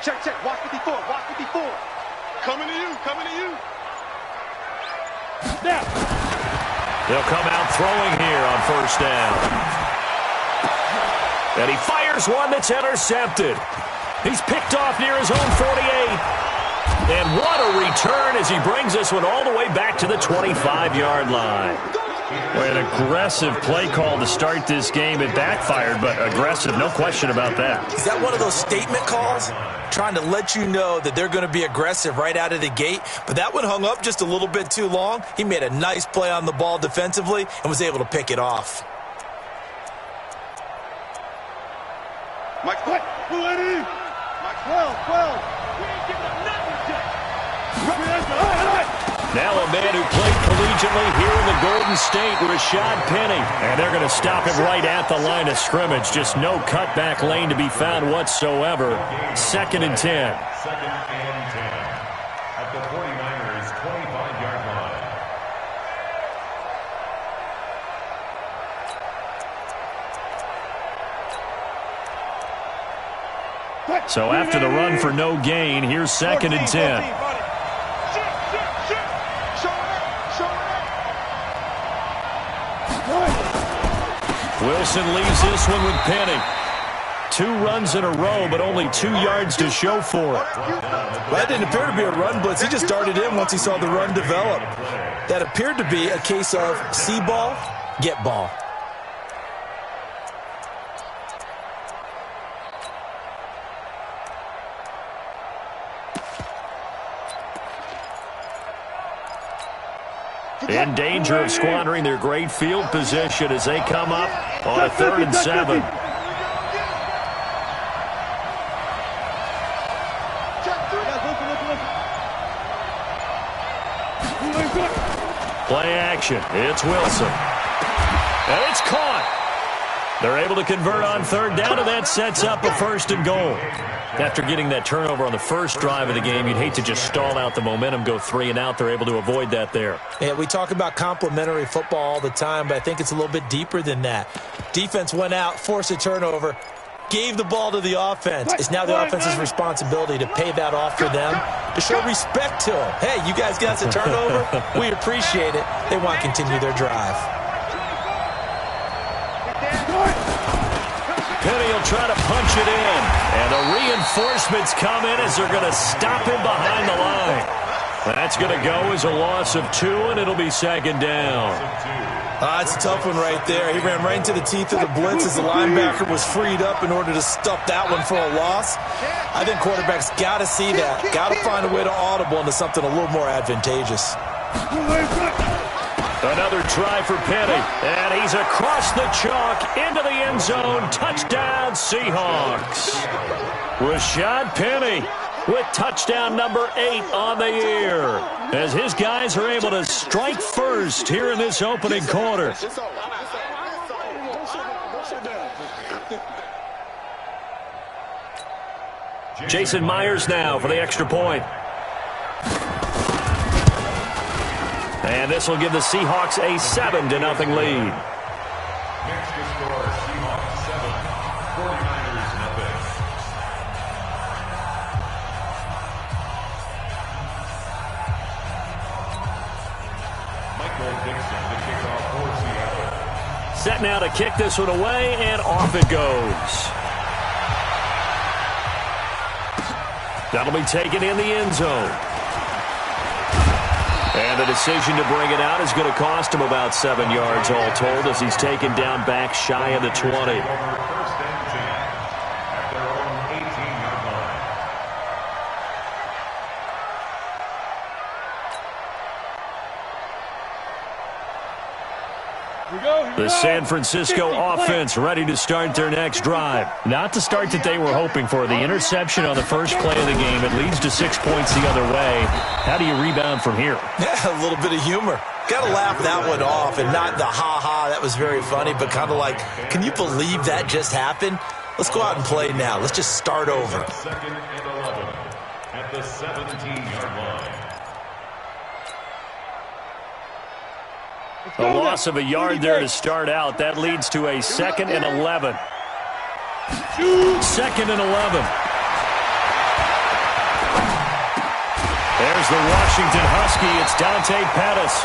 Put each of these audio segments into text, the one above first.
Check, check. Watch 54. Watch 54. Coming to you. Coming to you. Now. They'll come out throwing here on first down. And he fires one that's intercepted. He's picked off near his own 48. And what a return as he brings this one all the way back to the 25-yard line. Well, an aggressive play call to start this game. It backfired, but aggressive, no question about that. Is that one of those statement calls? Trying to let you know that they're going to be aggressive right out of the gate. But that one hung up just a little bit too long. He made a nice play on the ball defensively and was able to pick it off. Mike, what? Mike, 12. We ain't giving up nothing. Now a man who played collegiately here in the Golden State, Rashad Penny. And they're going to stop him right at the line of scrimmage. Just no cutback lane to be found whatsoever. 2nd and 10. 2nd and 10. At the 49ers' 25-yard line. So after the run for no gain, here's 2nd and 10. Wilson leaves this one with Penny. 2 runs in a row, but only 2 yards to show for it. Well, that didn't appear to be a run blitz. He just darted in once he saw the run develop. That appeared to be a case of see ball, get ball. In danger of squandering their great field position as they come up on a 3rd and 7. Play action. It's Wilson. And it's caught. They're able to convert on 3rd down, and that sets up a 1st and goal. After getting that turnover on the first drive of the game, you'd hate to just stall out the momentum, go 3 and out. They're able to avoid that there. Yeah, we talk about complementary football all the time, but I think it's a little bit deeper than that. Defense went out, forced a turnover, gave the ball to the offense. It's now the offense's responsibility to pay that off for them, to show respect to them. Hey, you guys got the turnover? We appreciate it. They want to continue their drive. Penny will try to punch it in. And the reinforcements come in as they're going to stop him behind the line. That's going to go as a loss of 2, and it'll be 2nd down. It's a tough one right there. He ran right into the teeth of the blitz as the linebacker was freed up in order to stop that one for a loss. I think quarterbacks got to see that. Got to find a way to audible into something a little more advantageous. Another try for Penny, and he's across the chalk into the end zone. Touchdown, Seahawks. Rashad Penny with touchdown number 8 on the year, as his guys are able to strike first here in this opening quarter. Jason Myers now for the extra point. And this will give the Seahawks a 7-0 lead. Next to score, Seahawks 7, 49ers nothing. Michael Dixon, the kickoff for Seattle. Set now to kick this one away, and off it goes. That'll be taken in the end zone. And the decision to bring it out is going to cost him about 7 yards all told, as he's taken down back shy of the 20. First and 10 at their own 18-yard line. The San Francisco offense ready to start their next drive. Not the start that they were hoping for. The interception on the first play of the game. It leads to 6 points the other way. How do you rebound from here? Yeah, a little bit of humor. Got to laugh that one off, and not the ha-ha, that was very funny, but kind of like, can you believe that just happened? Let's go out and play now. Let's just start over. 2nd and 11 at the 17-yard line. A loss of a yard there to start out. That leads to a 2nd and 11. 2nd and 11. There's the Washington Husky. It's Dante Pettis.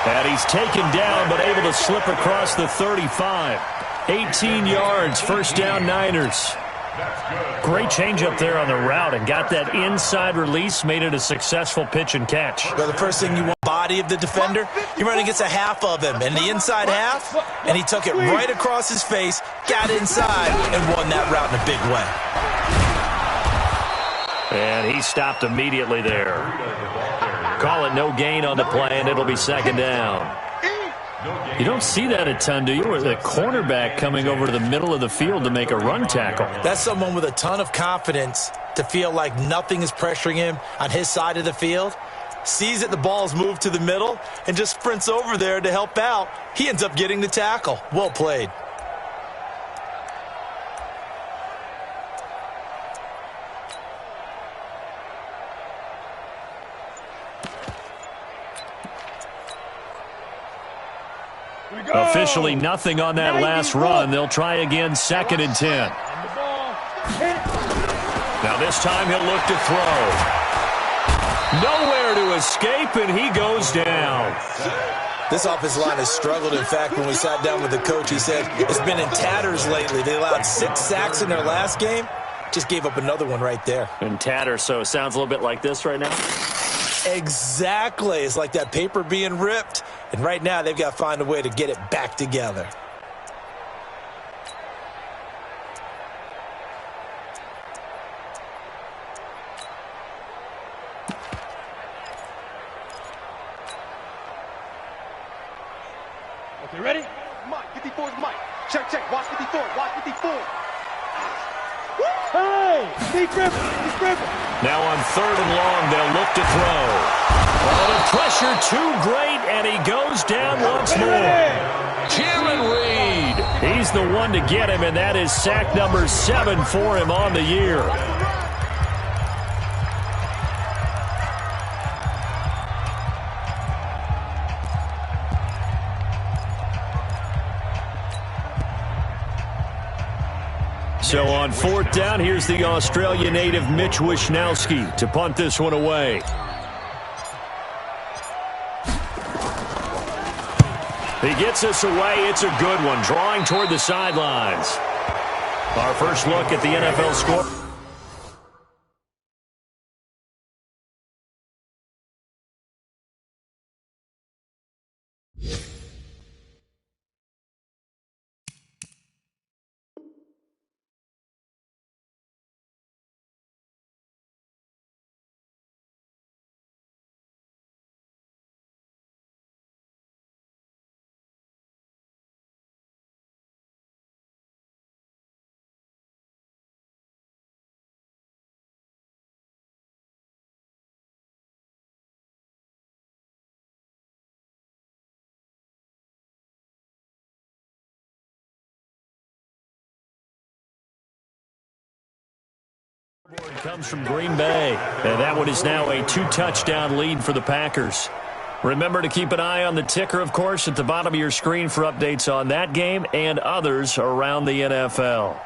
And he's taken down but able to slip across the 35. 18 yards, first down Niners. Great change up there on the route and got that inside release, made it a successful pitch and catch. Well, the first thing you want, body of the defender, you're running against a half of him, and the inside half, and he took it right across his face, got inside, and won that route in a big way. And he stopped immediately there. Call it no gain on the play, and it'll be second down. You don't see that a ton, do you? Or the cornerback coming over to the middle of the field to make a run tackle. That's someone with a ton of confidence to feel like nothing is pressuring him on his side of the field. Sees that the ball is moved to the middle and just sprints over there to help out. He ends up getting the tackle. Well played. Officially nothing on that last run. They'll try again, 2nd and 10. Now this time he'll look to throw. Nowhere to escape, and he goes down. This offensive line has struggled. In fact, when we sat down with the coach, he said it's been in tatters lately. They allowed 6 sacks in their last game. Just gave up another one right there. In tatters, so it sounds a little bit like this right now? Exactly. It's like that paper being ripped. And right now, they've got to find a way to get it back together. Okay, ready? Mike, 54 is Mike. Check, check. Watch 54. Watch 54. Hey! Steve Griffin. Now on 3rd and long, they'll look to throw. Oh, the pressure too great, and he goes down once more. Jalen Reed. He's the one to get him, and that is sack number 7 for him on the year. So on 4th down, here's the Australia native Mitch Wishnowski to punt this one away. He gets us away. It's a good one, drawing toward the sidelines. Our first look at the NFL score. Comes from Green Bay, and that one is now a 2-touchdown lead for the Packers. Remember to keep an eye on the ticker, of course, at the bottom of your screen for updates on that game and others around the NFL.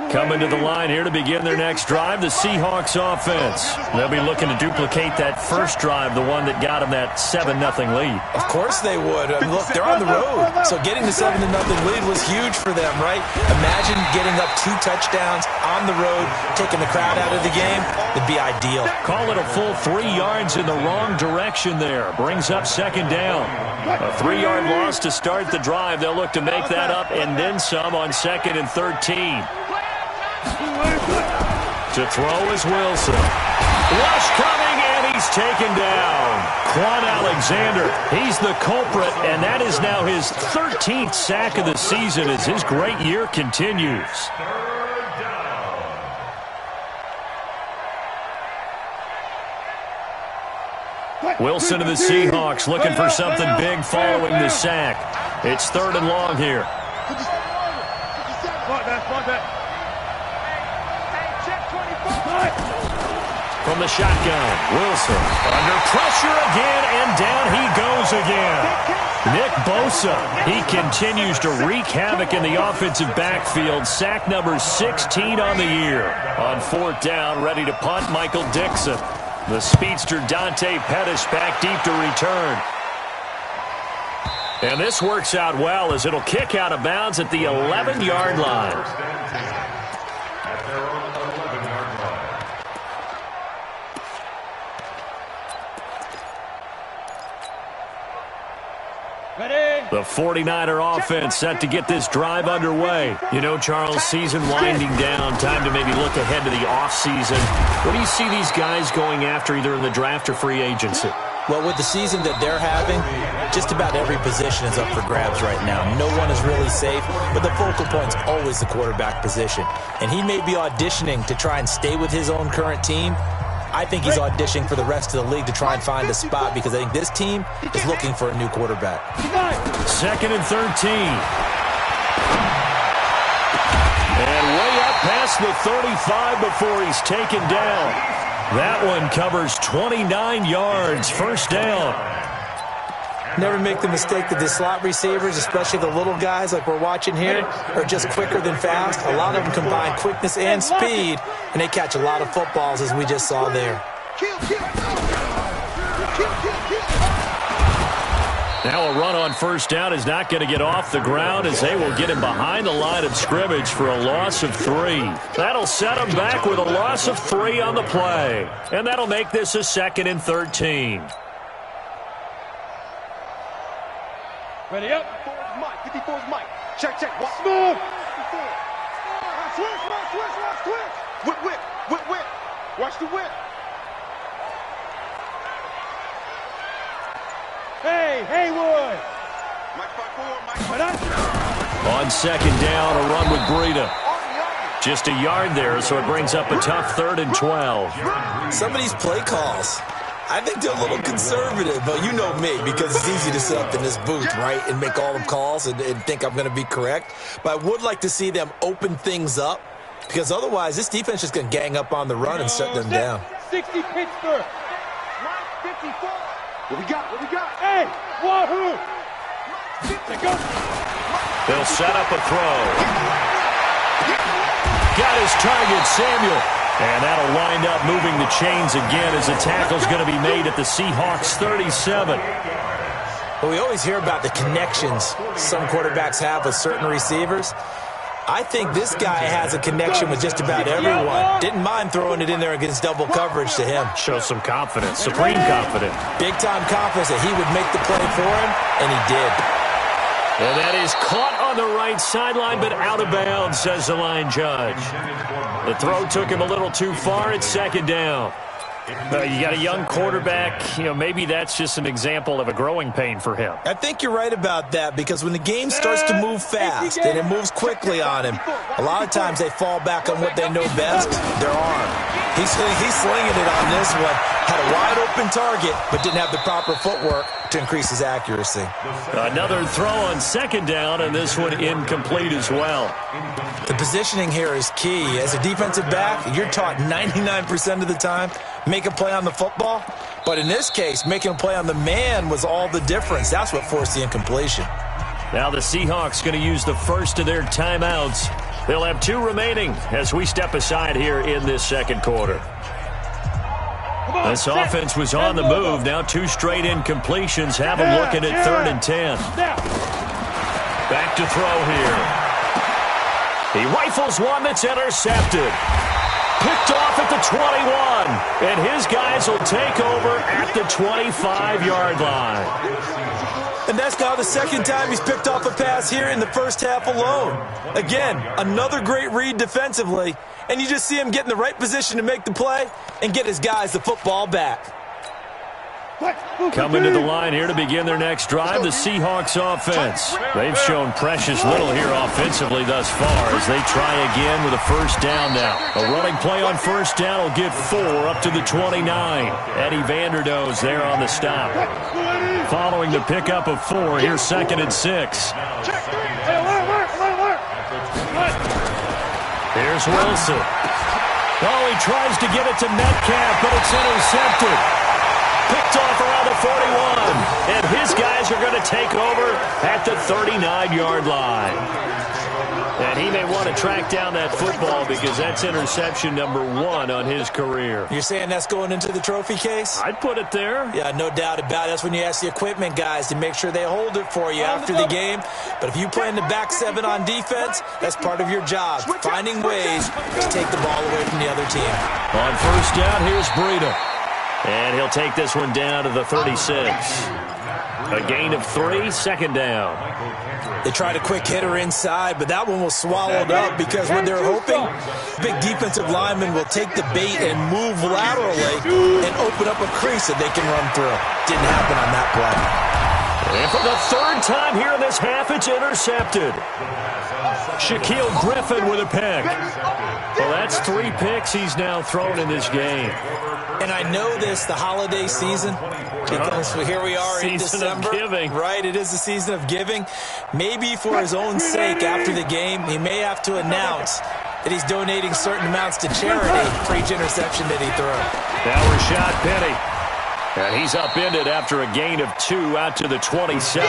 Coming to the line here to begin their next drive, the Seahawks offense. They'll be looking to duplicate that first drive, the one that got them that 7-0 lead. Of course they would. I mean, look, they're on the road. So getting the 7-0 lead was huge for them, right? Imagine getting up 2 touchdowns on the road, taking the crowd out of the game. It'd be ideal. Call it a full 3 yards in the wrong direction there. Brings up 2nd down. A 3-yard loss to start the drive. They'll look to make that up and then some on 2nd and 13. To throw is Wilson. Rush coming, and he's taken down. Quan Alexander, he's the culprit, and that is now his 13th sack of the season as his great year continues. Wilson of the Seahawks looking for something big following the sack. It's 3rd and long here. From the shotgun, Wilson under pressure again, and down he goes again. Nick Bosa, he continues to wreak havoc in the offensive backfield. Sack number 16 on the year. On 4th down, ready to punt, Michael Dixon. The speedster Dante Pettis back deep to return. And this works out well as it'll kick out of bounds at the 11-yard line. The 49er offense set to get this drive underway. You know, Charles, season winding down, time to maybe look ahead to the offseason. What do you see these guys going after either in the draft or free agency? Well, with the season that they're having, just about every position is up for grabs right now. No one is really safe, but the focal point's always the quarterback position. And he may be auditioning to try and stay with his own current team. I think he's auditioning for the rest of the league to try and find a spot because I think this team is looking for a new quarterback. 2nd and 13. And way up past the 35 before he's taken down. That one covers 29 yards, 1st down. Never make the mistake that the slot receivers, especially the little guys like we're watching here, are just quicker than fast. A lot of them combine quickness and speed, and they catch a lot of footballs, as we just saw there. Now a run on 1st down is not going to get off the ground as they will get him behind the line of scrimmage for a loss of 3. That'll set him back with a loss of 3 on the play. And that'll make this a 2nd and 13. Ready up. Mike. 54's Mike. Check. Smooth. Switch. Whip. Watch the whip. Hey, Haywood. Mike 54. On 2nd down, a run with Breida. Just a yard there, so it brings up a tough 3rd and 12. Some of these play calls, I think they're a little conservative, but you know me, because it's easy to sit up in this booth, right, and make all the calls and think I'm going to be correct. But I would like to see them open things up, because otherwise this defense is going to gang up on the run and shut them down. 60 Pittsburgh. 54. What we got? Hey, Wahoo! They'll set up a throw. Got his target, Samuel. And that'll wind up moving the chains again as the tackle's going to be made at the Seahawks 37. Well, we always hear about the connections some quarterbacks have with certain receivers. I think this guy has a connection with just about everyone. Didn't mind throwing it in there against double coverage to him. Shows some confidence, supreme confidence. Big-time confidence that he would make the play for him, and he did. And that is caught on the right sideline, but out of bounds, says the line judge. The throw took him a little too far. It's 2nd down. You got a young quarterback. You know, maybe that's just an example of a growing pain for him. I think you're right about that, because when the game starts to move fast and it moves quickly on him, a lot of times they fall back on what they know best, their arm. He's slinging it on this one. Had a wide-open target, but didn't have the proper footwork to increase his accuracy. Another throw on 2nd down, and this one incomplete as well. The positioning here is key. As a defensive back, you're taught 99% of the time, make a play on the football. But in this case, making a play on the man was all the difference. That's what forced the incompletion. Now the Seahawks going to use the first of their timeouts. They'll have 2 remaining as we step aside here in this 2nd quarter. This offense was on the move. Now 2 straight incompletions have them looking at 3rd and 10. Back to throw here. He rifles one that's intercepted. Picked off at the 21. And his guys will take over at the 25-yard line. And that's now the 2nd time he's picked off a pass here in the first half alone. Again, another great read defensively. And you just see him get in the right position to make the play and get his guys the football back. Coming to the line here to begin their next drive, the Seahawks offense. They've shown precious little here offensively thus far as they try again with a 1st down now. A running play on 1st down will get 4 up to the 29. Eddie Vanderdoes there on the stop. Following the pickup of 4, here's 2nd and 6. Here's Wilson. Oh, he tries to get it to Metcalf, but it's intercepted. Picked off around the 41. And his guys are going to take over at the 39-yard line. And he may want to track down that football because that's interception number 1 on his career. You're saying that's going into the trophy case? I'd put it there. Yeah, no doubt about it. That's when you ask the equipment guys to make sure they hold it for you after the game. But if you play in the back 7 on defense, that's part of your job, finding ways to take the ball away from the other team. On first down, here's Breida. And he'll take this one down to the 36. A gain of 3, second down. They tried a quick hitter inside, but that one was swallowed up because what they're hoping, big defensive lineman will take the bait and move laterally and open up a crease that they can run through. Didn't happen on that play. And for the 3rd time here in this half, it's intercepted. Shaquille Griffin with a pick. Well, that's 3 picks he's now thrown in this game. And I know this, the holiday season, because here we are in December. Season of giving. Right, it is the season of giving. Maybe for his own sake after the game, he may have to announce that he's donating certain amounts to charity for each interception that he threw. Now Rashad Penny. And he's upended after a gain of 2 out to the 27.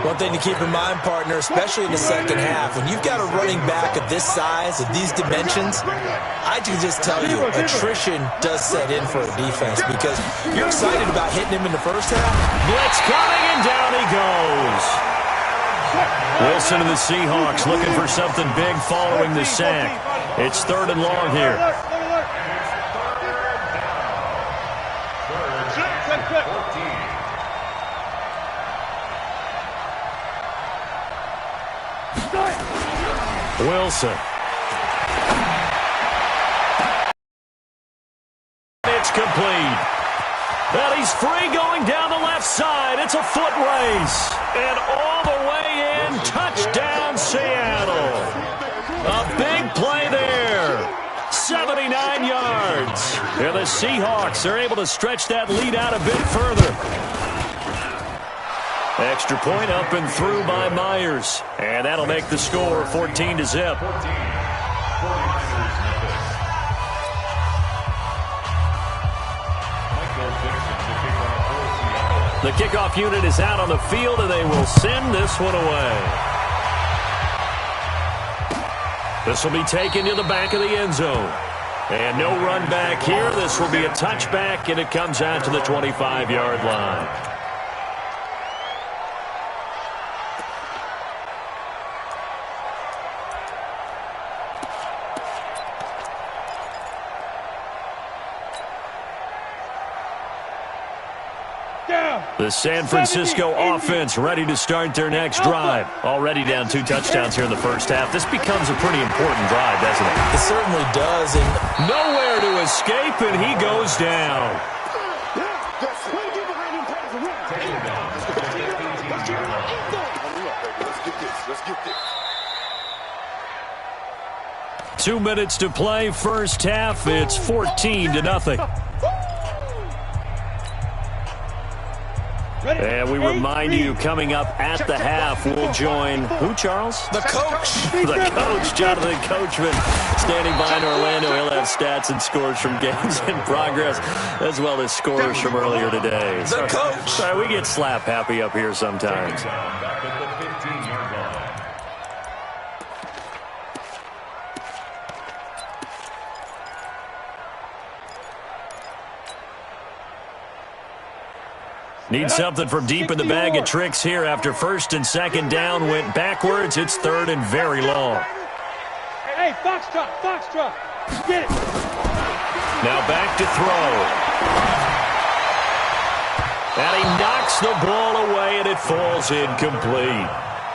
One thing to keep in mind, partner, especially in the second half, when you've got a running back of this size, of these dimensions, I can just tell you, attrition does set in for a defense because you're excited about hitting him in the first half. Blitz coming, and down he goes. Wilson and the Seahawks looking for something big following the sack. It's 3rd and long here. Wilson. It's complete. And he's free going down the left side. It's a foot race. And all the way in, touchdown Seattle. A big play there. 79 yards. And the Seahawks are able to stretch that lead out a bit further. Extra point up and through by Myers. And that'll make the score 14-0. The kickoff unit is out on the field, and they will send this one away. This will be taken to the back of the end zone. And no run back here. This will be a touchback, and it comes out to the 25-yard line. The San Francisco offense ready to start their next drive. Already down 2 touchdowns here in the first half. This becomes a pretty important drive, doesn't it? It certainly does. And nowhere to escape, and he goes down. Let's get this. 2 minutes to play, first half. It's 14-0. And we remind you, coming up at the half, we'll join who, Charles? The coach. The coach, Jonathan Coachman, standing by in Orlando. He'll have stats and scores from games in progress, as well as scores from earlier today. The coach. Sorry, we get slap happy up here sometimes. Need something from deep in the bag of tricks here after first and second down went backwards. It's 3rd and very long. Hey, Foxtrot, get it. Now back to throw. And he knocks the ball away, and it falls incomplete.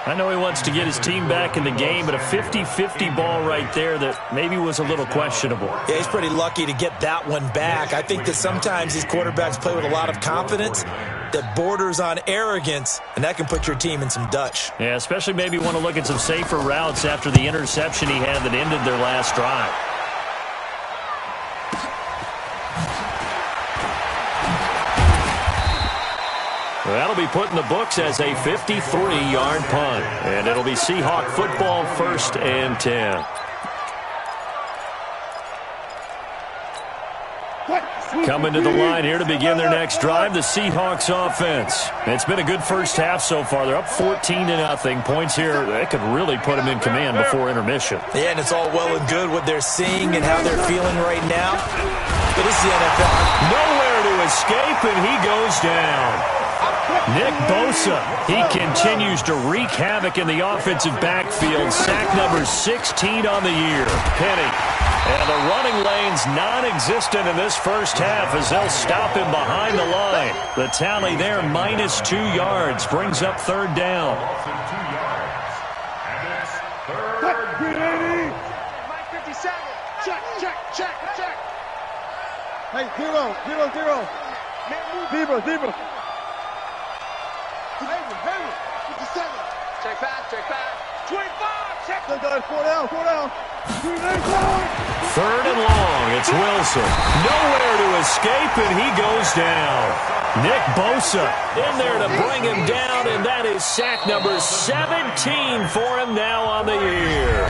I know he wants to get his team back in the game, but a 50-50 ball right there that maybe was a little questionable. Yeah, he's pretty lucky to get that one back. I think that sometimes these quarterbacks play with a lot of confidence that borders on arrogance, and that can put your team in some Dutch. Yeah, especially maybe want to look at some safer routes after the interception he had that ended their last drive. That'll be put in the books as a 53-yard punt. And it'll be Seahawk football, 1st and 10. Coming to the line here to begin their next drive, the Seahawks offense. It's been a good first half so far. They're up 14-0. Points here, that could really put them in command before intermission. Yeah, and it's all well and good what they're seeing and how they're feeling right now. But this is the NFL. Nowhere to escape, and he goes down. Nick Bosa, he continues to wreak havoc in the offensive backfield. Sack number 16 on the year. Penny. And the running lane's non-existent in this first half as they'll stop him behind the line. The tally there, -2 yards, brings up third down. Check. Hey, zero. Zebra. Hammer. 57. Check back. 25. Check. Four down. Third and long. It's Wilson. Nowhere to escape, and he goes down. Nick Bosa in there to bring him down, and that is sack number 17 for him now on the year.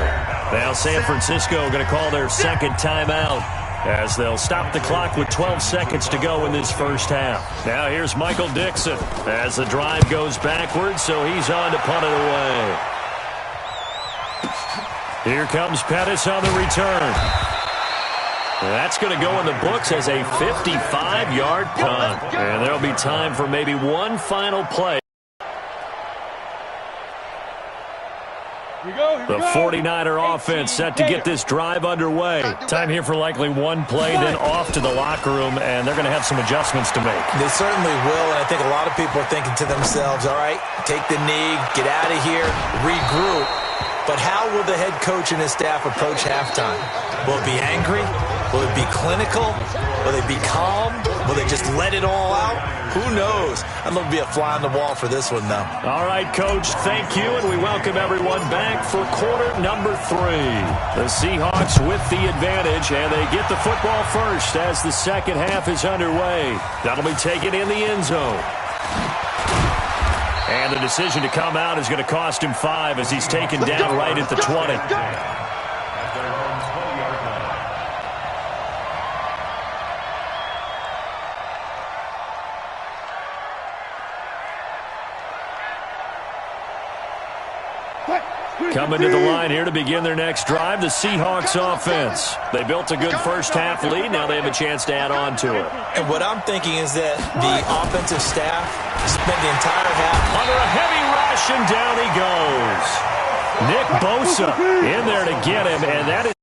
Now San Francisco going to call their second timeout as they'll stop the clock with 12 seconds to go in this first half. Now here's Michael Dixon as the drive goes backwards, so he's on to punt it away. Here comes Pettis on the return. That's going to go in the books as a 55-yard punt. And there'll be time for maybe one final play. The 49er offense set to get this drive underway. Time here for likely one play, then off to the locker room, and they're going to have some adjustments to make. They certainly will, and I think a lot of people are thinking to themselves, all right, take the knee, get out of here, regroup. But how will the head coach and his staff approach halftime? Will it be angry? Will it be clinical? Will they be calm? Will they just let it all out? Who knows? I'd love to be a fly on the wall for this one, though. All right, Coach, thank you, and we welcome everyone back for quarter number 3. The Seahawks with the advantage, and they get the football first as the second half is underway. That'll be taken in the end zone. And the decision to come out is going to cost him 5 as he's taken down right at the 20. Coming to the line here to begin their next drive, the Seahawks offense. They built a good first half lead. Now they have a chance to add on to it. And what I'm thinking is that the offensive staff spent the entire half under a heavy rush, and down he goes. Nick Bosa in there to get him, and that is